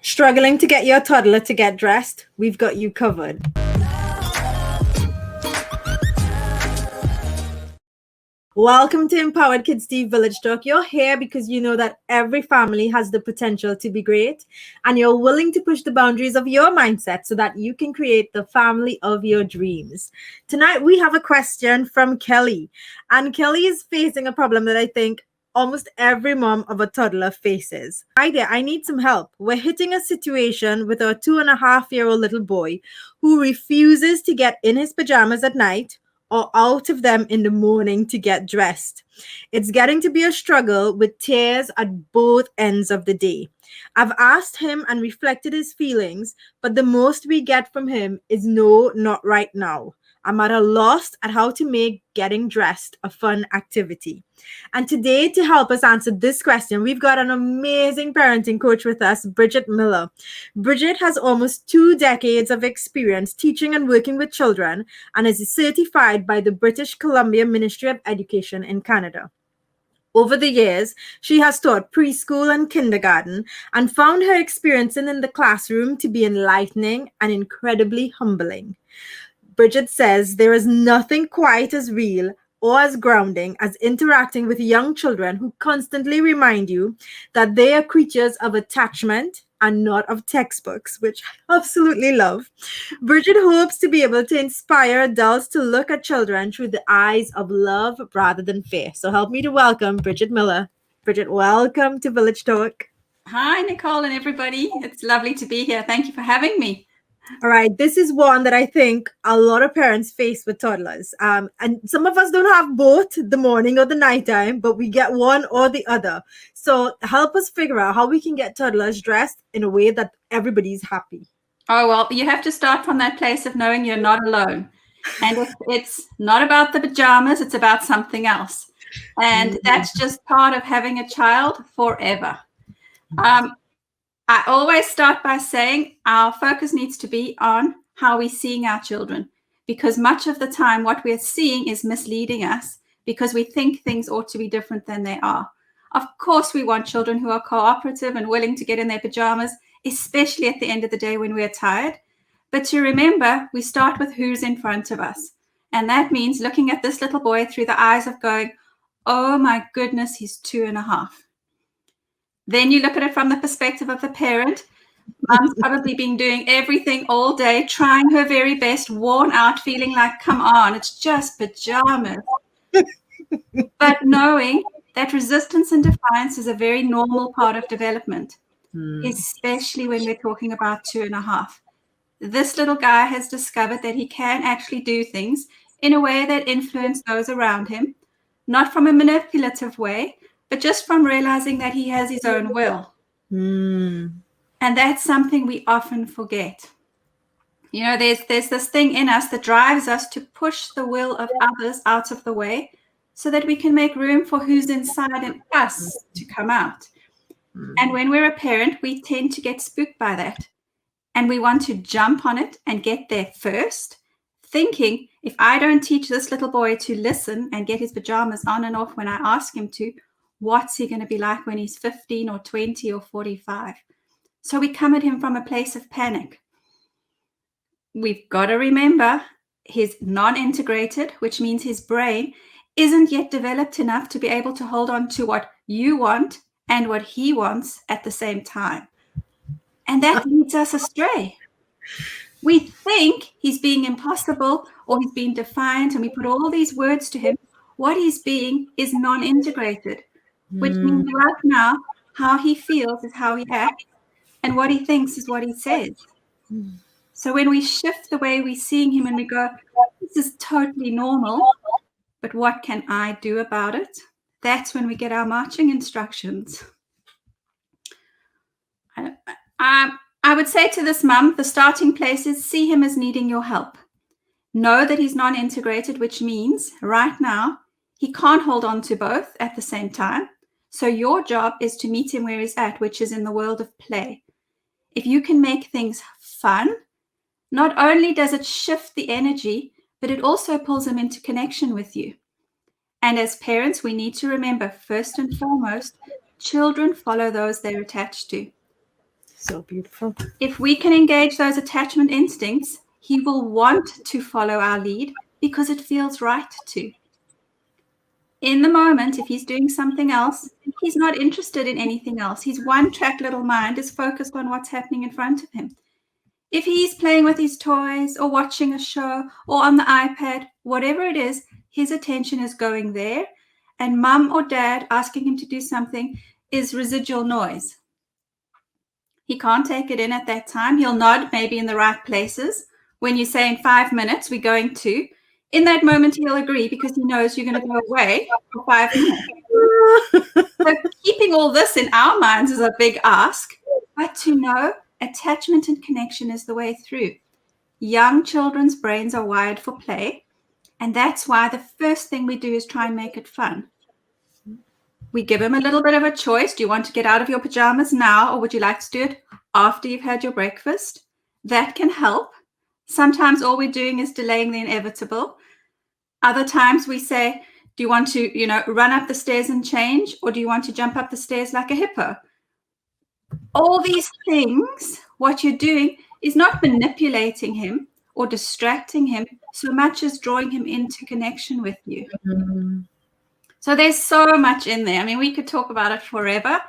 Struggling to get your toddler to get dressed? We've got you covered. Welcome to Empowered Kids TV Village Talk. You're here because you know that every family has the potential to be great, and you're willing to push the boundaries of your mindset so that you can create the family of your dreams. Tonight, we have a question from Kelly, and Kelly is facing a problem that I think almost every mom of a toddler faces. Hi there, I need some help. We're hitting a situation with our 2.5-year-old little boy who refuses to get in his pajamas at night or out of them in the morning to get dressed. It's getting to be a struggle with tears at both ends of the day. I've asked him and reflected his feelings, but the most we get from him is no, not right now. I'm at a loss at how to make getting dressed a fun activity. And today, to help us answer this question, we've got an amazing parenting coach with us, Bridgett Miller. Bridgett has almost 2 decades of experience teaching and working with children and is certified by the British Columbia Ministry of Education in Canada. Over the years, she has taught preschool and kindergarten and found her experience in the classroom to be enlightening and incredibly humbling. Bridgett says there is nothing quite as real or as grounding as interacting with young children who constantly remind you that they are creatures of attachment and not of textbooks, which I absolutely love. Bridgett hopes to be able to inspire adults to look at children through the eyes of love rather than fear. So help me to welcome Bridgett Miller. Bridgett, welcome to Village Talk. Hi, Nicole and everybody. It's lovely to be here. Thank you for having me. All right, this is one that I think a lot of parents face with toddlers. And some of us don't have both the morning or the nighttime, but we get one or the other. So help us figure out how we can get toddlers dressed in a way that everybody's happy. Oh, well, you have to start from that place of knowing you're not alone. And it's not about the pajamas, it's about something else. And that's just part of having a child forever. I always start by saying our focus needs to be on how we're seeing our children, because much of the time what we're seeing is misleading us because we think things ought to be different than they are. Of course, we want children who are cooperative and willing to get in their pajamas, especially at the end of the day when we're tired. But to remember, we start with who's in front of us. And that means looking at this little boy through the eyes of going, oh my goodness, he's 2.5. Then you look at it from the perspective of the parent. Mom's probably been doing everything all day, trying her very best, worn out, feeling like, come on, it's just pajamas. But knowing that resistance and defiance is a very normal part of development, especially when we're talking about 2.5. This little guy has discovered that he can actually do things in a way that influence those around him, not from a manipulative way, but just from realizing that he has his own will. And that's something we often forget. You know, there's this thing in us that drives us to push the will of others out of the way so that we can make room for who's inside in us to come out. And when we're a parent, we tend to get spooked by that. And we want to jump on it and get there first, thinking if I don't teach this little boy to listen and get his pajamas on and off when I ask him to, what's he going to be like when he's 15 or 20 or 45? So we come at him from a place of panic. We've got to remember he's non-integrated, which means his brain isn't yet developed enough to be able to hold on to what you want and what he wants at the same time. And that leads us astray. We think he's being impossible or he's being defiant, and we put all these words to him. What he's being is non-integrated, which means right now, how he feels is how he acts, and what he thinks is what he says. So when we shift the way we're seeing him and we go, this is totally normal, but what can I do about it? That's when we get our marching instructions. I would say to this mum, the starting place is see him as needing your help. Know that he's non-integrated, which means right now, he can't hold on to both at the same time. So your job is to meet him where he's at, which is in the world of play. If you can make things fun, not only does it shift the energy, but it also pulls him into connection with you. And as parents, we need to remember, first and foremost, children follow those they're attached to. So beautiful. If we can engage those attachment instincts, he will want to follow our lead because it feels right to. In the moment, if he's doing something else, he's not interested in anything else. His one-track little mind is focused on what's happening in front of him. If he's playing with his toys or watching a show or on the iPad, whatever it is, his attention is going there. And mum or dad asking him to do something is residual noise. He can't take it in at that time. He'll nod maybe in the right places. When you say in 5 minutes, we're going to, in that moment, he'll agree because he knows you're going to go away for 5 minutes. So keeping all this in our minds is a big ask, but to know attachment and connection is the way through. Young children's brains are wired for play, and that's why the first thing we do is try and make it fun. We give him a little bit of a choice. Do you want to get out of your pajamas now, or would you like to do it after you've had your breakfast? That can help. Sometimes all we're doing is delaying the inevitable. Other times we say, do you want to, run up the stairs and change, or do you want to jump up the stairs like a hippo? All these things, what you're doing is not manipulating him or distracting him so much as drawing him into connection with you. Mm-hmm. So there's so much in there. I mean, we could talk about it forever,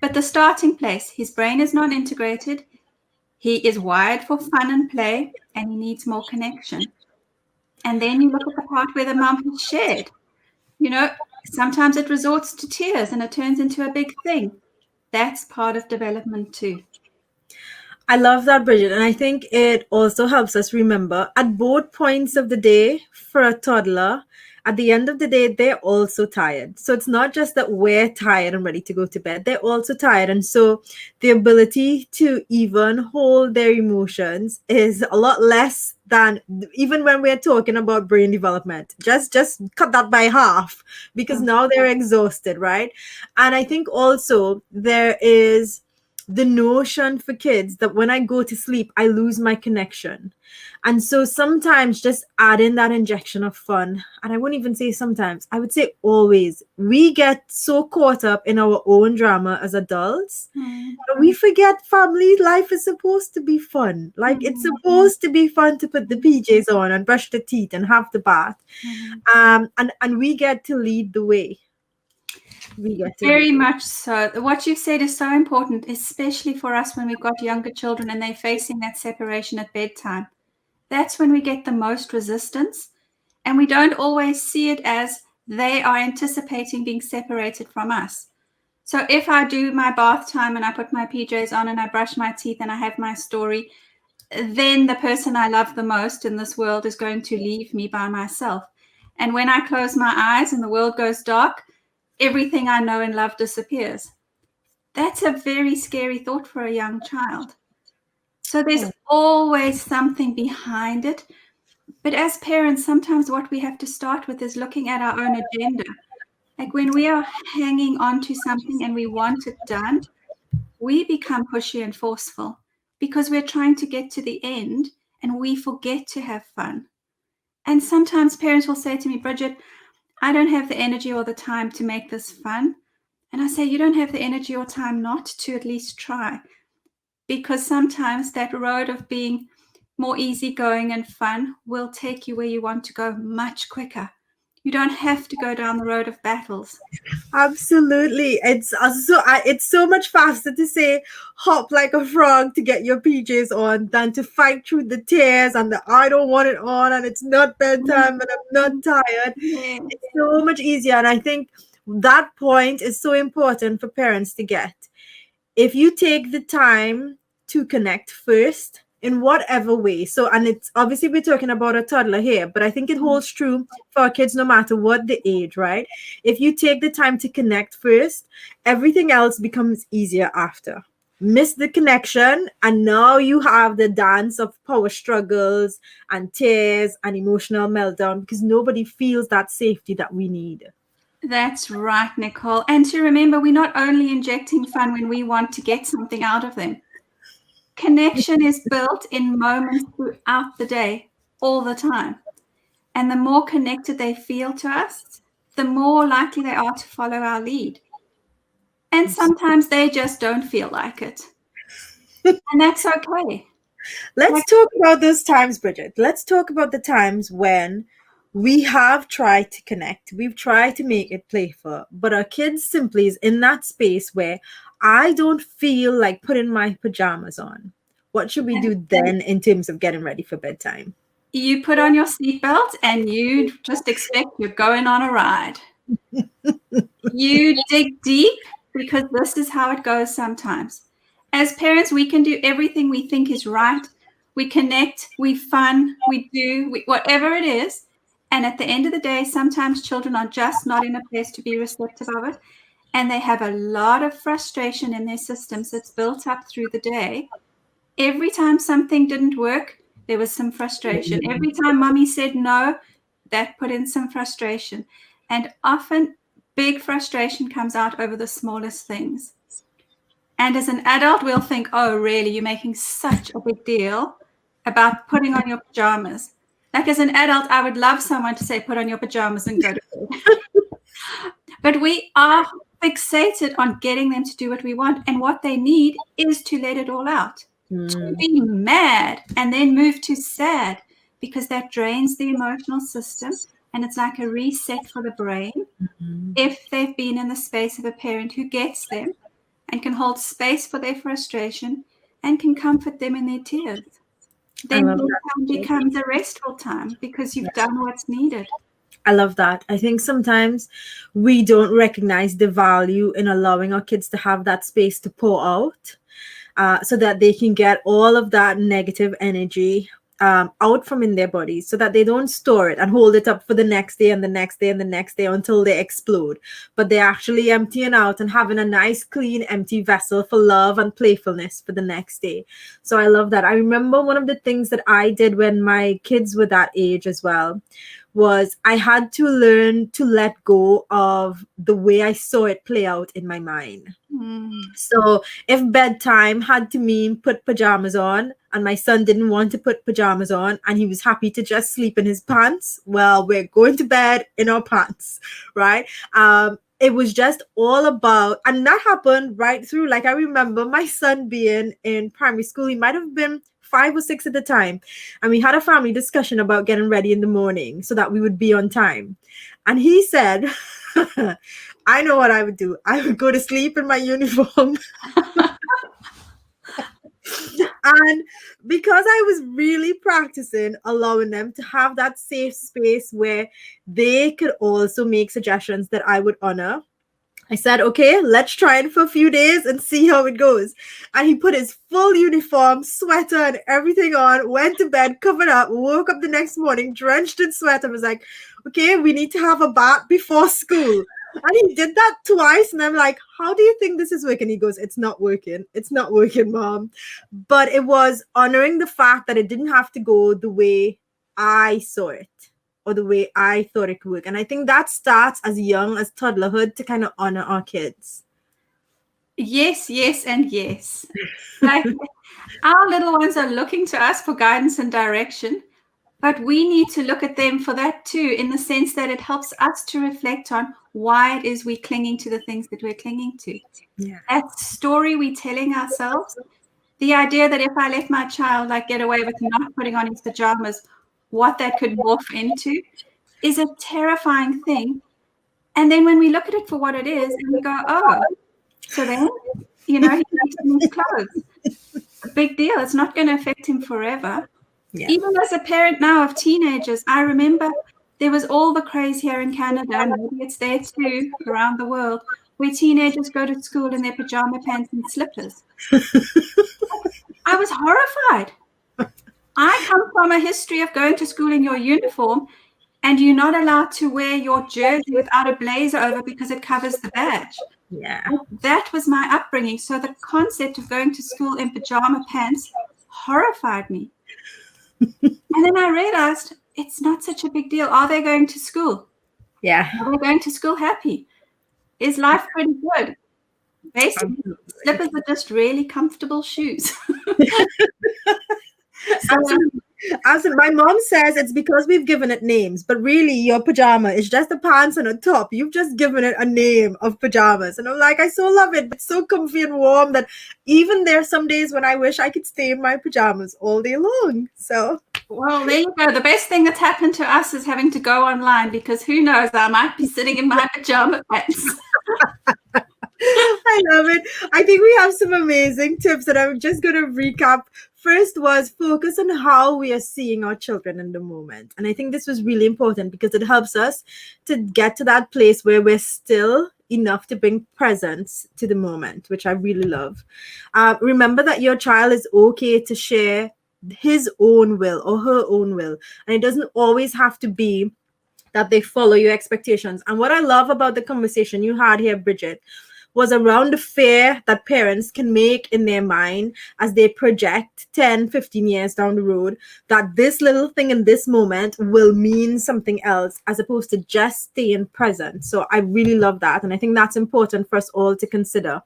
but the starting place, his brain is non-integrated. He is wired for fun and play, and he needs more connection. And then you look at the part where the mom has shared. Sometimes it resorts to tears and it turns into a big thing. That's part of development too. I love that, Bridgett. And I think it also helps us remember at both points of the day for a toddler, at the end of the day, they're also tired. So it's not just that we're tired and ready to go to bed. They're also tired. And so the ability to even hold their emotions is a lot less than even when we're talking about brain development. Just cut that by half because now they're exhausted, right? And I think also there is the notion for kids that when I go to sleep, I lose my connection. And so sometimes just adding that injection of fun, and I wouldn't even say sometimes, I would say always, we get so caught up in our own drama as adults. Mm-hmm. We forget family life is supposed to be fun. Like it's supposed to be fun to put the PJs on and brush the teeth and have the bath. Mm-hmm. And we get to lead the way. Very much so. What you've said is so important, especially for us when we've got younger children and they're facing that separation at bedtime. That's when we get the most resistance, and we don't always see it as they are anticipating being separated from us. So if I do my bath time and I put my PJs on and I brush my teeth and I have my story, then the person I love the most in this world is going to leave me by myself. And when I close my eyes and the world goes dark, everything I know and love disappears. That's a very scary thought for a young child. So there's always something behind it. But as parents, sometimes what we have to start with is looking at our own agenda. Like when we are hanging on to something and we want it done, we become pushy and forceful because we're trying to get to the end and we forget to have fun. And sometimes parents will say to me, Bridgett, I don't have the energy or the time to make this fun. And I say, you don't have the energy or time not to at least try. Because sometimes that road of being more easygoing and fun will take you where you want to go much quicker. You don't have to go down the road of battles. Absolutely. It's so much faster to say hop like a frog to get your PJs on than to fight through the tears and the I don't want it on and it's not bedtime and I'm not tired. It's so much easier. And I think that point is so important for parents to get. If you take the time to connect first, in whatever way. So, and it's obviously we're talking about a toddler here, but I think it holds true for our kids no matter what the age, right? If you take the time to connect first, everything else becomes easier after. Miss the connection, and now you have the dance of power struggles and tears and emotional meltdown because nobody feels that safety that we need. That's right, Nicole. And to remember, we're not only injecting fun when we want to get something out of them. Connection is built in moments throughout the day, all the time. And the more connected they feel to us, the more likely they are to follow our lead. And sometimes they just don't feel like it. And that's okay. Let's talk about those times, Bridget. Let's talk about the times when we have tried to connect. We've tried to make it playful, but our kids simply is in that space where I don't feel like putting my pajamas on. What should we do then in terms of getting ready for bedtime? You put on your seatbelt and you just expect you're going on a ride. You dig deep, because this is how it goes sometimes. As parents, we can do everything we think is right. We connect, we fun, we do whatever it is. And at the end of the day, sometimes children are just not in a place to be receptive of it. And they have a lot of frustration in their systems that's built up through the day. Every time something didn't work, there was some frustration. Every time mommy said no, that put in some frustration. And often big frustration comes out over the smallest things. And as an adult, we'll think, oh, really, you're making such a big deal about putting on your pajamas. Like, as an adult, I would love someone to say, put on your pajamas and go to bed. But we are fixated on getting them to do what we want. And what they need is to let it all out. To be mad and then move to sad, because that drains the emotional system, and it's like a reset for the brain. If they've been in the space of a parent who gets them and can hold space for their frustration and can comfort them in their tears, then bedtime becomes a restful time because you've done what's needed. I love that. I think sometimes we don't recognize the value in allowing our kids to have that space to pour out. So that they can get all of that negative energy out from in their bodies, so that they don't store it and hold it up for the next day and the next day and the next day until they explode. But they're actually emptying out and having a nice, clean, empty vessel for love and playfulness for the next day. So I love that. I remember one of the things that I did when my kids were that age as well was I had to learn to let go of the way I saw it play out in my mind. So if bedtime had to mean put pajamas on, and my son didn't want to put pajamas on and he was happy to just sleep in his pants, well, we're going to bed in our pants, right? It was just all about, and that happened right through. Like, I remember my son being in primary school. He might have been 5 or 6 at the time, and we had a family discussion about getting ready in the morning so that we would be on time. And he said, I know what I would do. I would go to sleep in my uniform. And because I was really practicing allowing them to have that safe space where they could also make suggestions that I would honor, I said, okay, let's try it for a few days and see how it goes. And he put his full uniform, sweater and everything on, went to bed, covered up, woke up the next morning, drenched in sweat, and was like, okay, we need to have a bath before school. And he did that twice. And I'm like, how do you think this is working? He goes, it's not working. It's not working, Mom. But it was honoring the fact that it didn't have to go the way I saw it or the way I thought it could work. And I think that starts as young as toddlerhood to kind of honor our kids. Yes, yes, and yes. Like, our little ones are looking to us for guidance and direction, but we need to look at them for that too, in the sense that it helps us to reflect on why it is we're clinging to the things that we're clinging to. Yeah. That story we're telling ourselves, the idea that if I let my child like get away with not putting on his pajamas, what that could morph into is a terrifying thing. And then when we look at it for what it is, and we go, oh, so then, he needs to move clothes. A big deal. It's not going to affect him forever. Yeah. Even as a parent now of teenagers, I remember there was all the craze here in Canada, and maybe it's there too around the world, where teenagers go to school in their pajama pants and slippers. I was horrified. I come from a history of going to school in your uniform, and you're not allowed to wear your jersey without a blazer over because it covers the badge. Yeah. That was my upbringing. So the concept of going to school in pajama pants horrified me. And then I realized it's not such a big deal. Are they going to school? Yeah. Are they going to school happy? Is life pretty good? Basically, slippers are just really comfortable shoes. Absolutely. As my mom says, it's because we've given it names, but really your pajama is just the pants and a top. You've just given it a name of pajamas. And I'm like, I so love it. It's so comfy and warm that even there are some days when I wish I could stay in my pajamas all day long. So, well, there you go. The best thing that's happened to us is having to go online, because who knows, I might be sitting in my pajama pants. I love it. I think we have some amazing tips that I'm just going to recap. First was focus on how we are seeing our children in the moment. And I think this was really important because it helps us to get to that place where we're still enough to bring presence to the moment, which I really love. Remember that your child is okay to share his own will or her own will. And it doesn't always have to be that they follow your expectations. And what I love about the conversation you had here, Bridgett, was around the fear that parents can make in their mind as they project 10, 15 years down the road, that this little thing in this moment will mean something else, as opposed to just staying present. So I really love that. And I think that's important for us all to consider.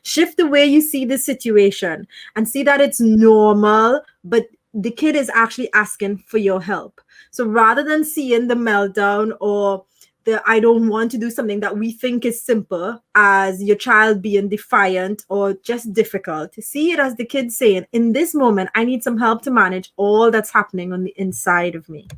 Shift the way you see the situation and see that it's normal, but the kid is actually asking for your help. So rather than seeing the meltdown or the I don't want to do something that we think is simple as your child being defiant or just difficult, see it as the kid saying, in this moment, I need some help to manage all that's happening on the inside of me.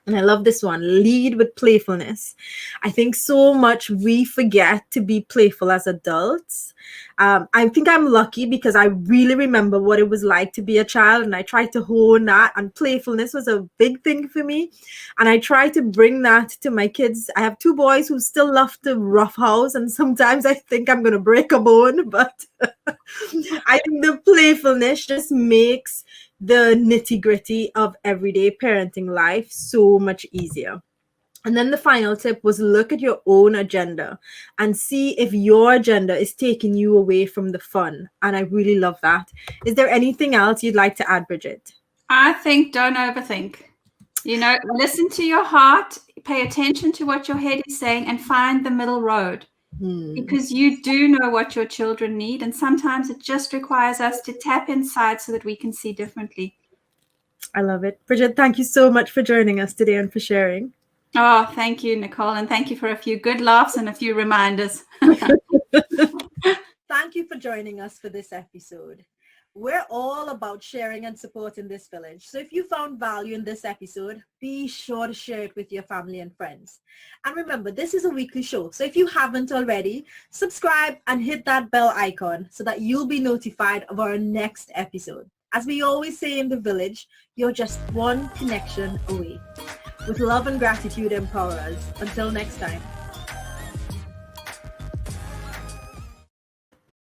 And I love this one, lead with playfulness. I think so much we forget to be playful as adults. I think I'm lucky because I really remember what it was like to be a child, and I tried to hone that, and playfulness was a big thing for me. And I try to bring that to my kids. I have 2 boys who still love to roughhouse, and sometimes I think I'm going to break a bone, but I think the playfulness just makes the nitty-gritty of everyday parenting life so much easier. And then the final tip was look at your own agenda and see if your agenda is taking you away from the fun. And I really love that. Is there anything else you'd like to add, Bridgett? I think don't overthink. Listen to your heart, pay attention to what your head is saying, and find the middle road. Because you do know what your children need, and sometimes it just requires us to tap inside so that we can see differently. I love it. Bridgett, thank you so much for joining us today and for sharing. Oh, thank you, Nicole, and thank you for a few good laughs and a few reminders. Thank you for joining us for this episode. We're all about sharing and supporting this village. So if you found value in this episode, be sure to share it with your family and friends. And remember, this is a weekly show. So if you haven't already, subscribe and hit that bell icon so that you'll be notified of our next episode. As we always say in the village, you're just one connection away. With love and gratitude, empower us. Until next time.